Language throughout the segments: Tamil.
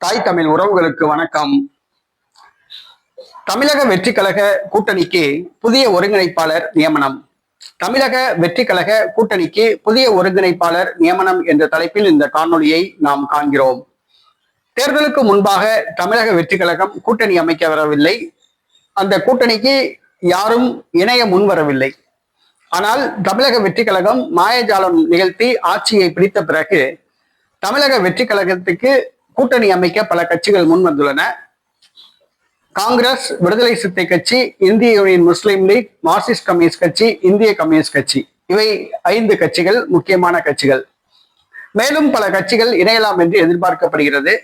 தாய் தமிழ் உறவுகளுக்கு வணக்கம். தமிழக வெற்றி கழக கூட்டணிக்கு புதிய ஒருங்கிணைப்பாளர் நியமனம். தமிழக வெற்றி கழக கூட்டணிக்கு புதிய ஒருங்கிணைப்பாளர் நியமனம் என்ற தலைப்பில் இந்த காணொளியை நாம் காண்கிறோம். தேர்தலுக்கு முன்பாக தமிழக வெற்றி கழகம் கூட்டணி அமைக்க வரவில்லை. அந்த கூட்டணிக்கு யாரும் இணைய முன்வரவில்லை. ஆனால் தமிழக வெற்றி கழகம் மாயஜாலம் நிகழ்த்தி ஆட்சியை பிடித்த பிறகு தமிழக வெற்றி கழகத்துக்கு கூட்டணி அமைக்க பல கட்சிகள் முன் வந்துள்ளன. காங்கிரஸ், விடுதலை சிறுத்தை கட்சி, இந்திய யூனியன் முஸ்லீம் லீக், மார்க்சிஸ்ட் கம்யூனிஸ்ட் கட்சி, இந்திய கம்யூனிஸ்ட் கட்சி, இவை 5 கட்சிகள் முக்கியமான கட்சிகள். மேலும் பல கட்சிகள் இணையலாம் என்று எதிர்பார்க்கப்படுகிறது.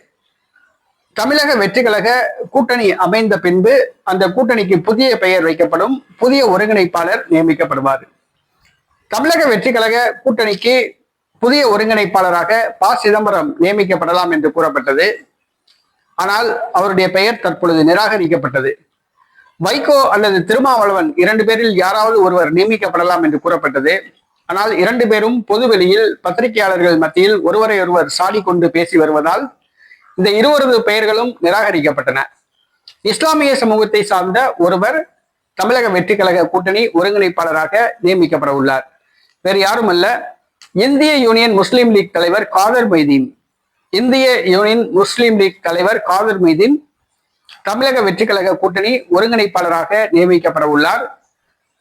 தமிழக வெற்றி கழக கூட்டணி அமைந்த பின்பு அந்த கூட்டணிக்கு புதிய பெயர் வைக்கப்படும். புதிய ஒருங்கிணைப்பாளர் நியமிக்கப்படுவார். தமிழக வெற்றி கழக கூட்டணிக்கு புதிய ஒருங்கிணைப்பாளராக ப. சிதம்பரம் நியமிக்கப்படலாம் என்று கூறப்பட்டது. ஆனால் அவருடைய பெயர் தற்பொழுது நிராகரிக்கப்பட்டது. வைகோ அல்லது திருமாவளவன் 2 பேரில் யாராவது ஒருவர் நியமிக்கப்படலாம் என்று கூறப்பட்டது. ஆனால் 2 பேரும் பொதுவெளியில் பத்திரிகையாளர்கள் மத்தியில் ஒருவரை ஒருவர் சாடி கொண்டு பேசி வருவதால் இந்த இருவரது பெயர்களும் நிராகரிக்கப்பட்டன. இஸ்லாமிய சமூகத்தை சார்ந்த ஒருவர் தமிழக வெற்றி கழக கூட்டணி ஒருங்கிணைப்பாளராக நியமிக்கப்பட உள்ளார். வேறு யாரும் அல்ல, இந்திய யூனியன் முஸ்லீம் லீக் தலைவர் காதர் மொய்தீன். இந்திய யூனியன் முஸ்லீம் லீக் தலைவர் காதர் மொய்தீன் தமிழக வெற்றி கழக கூட்டணி ஒருங்கிணைப்பாளராக நியமிக்கப்பட உள்ளார்.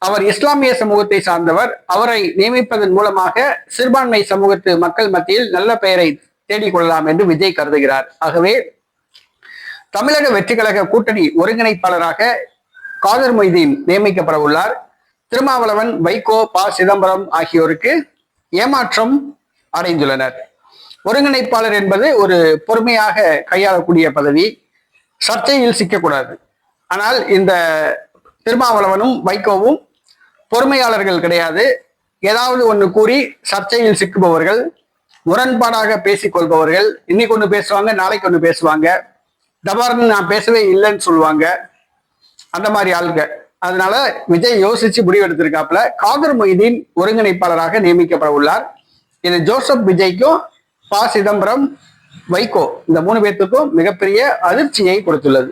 அவர் இஸ்லாமிய சமூகத்தை சார்ந்தவர். அவரை நியமிப்பதன் மூலமாக சிறுபான்மை சமூகத்து மக்கள் மத்தியில் நல்ல பெயரை தேடிக்கொள்ளலாம் என்று விஜய் கருதுகிறார். ஆகவே தமிழக வெற்றி கழக கூட்டணி ஒருங்கிணைப்பாளராக காதர் மொய்தீன் நியமிக்கப்பட உள்ளார். திருமாவளவன், வைகோ, ப. சிதம்பரம் ஆகியோருக்கு ஏமாற்றம் அடைந்துள்ளனர். ஒருங்கிணைப்பாளர் என்பது ஒரு பொறுமையாக கையாளக்கூடிய பதவி, சர்ச்சையில் சிக்கக்கூடாது. ஆனால் இந்த திருமாவளவனும் வைகோவும் பொறுமையாளர்கள் கிடையாது. ஏதாவது ஒன்று கூறி சர்ச்சையில் சிக்குபவர்கள், முரண்பாடாக பேசிக்கொள்பவர்கள். இன்னைக்கு ஒன்று பேசுவாங்க, நாளைக்கு ஒன்று பேசுவாங்க, தபார்னு நான் பேசவே இல்லைன்னு சொல்லுவாங்க. அந்த மாதிரி ஆளுங்க. அதனால விஜய் யோசிச்சு முடிவெடுத்திருக்காப்புல காதர் மொய்தீன் ஒருங்கிணைப்பாளராக நியமிக்கப்பட உள்ளார். இது ஜோசப் விஜய்க்கும் ப. சிதம்பரம், வைகோ இந்த 3 பேர்த்துக்கும் மிகப்பெரிய அதிர்ச்சியை கொடுத்துள்ளது.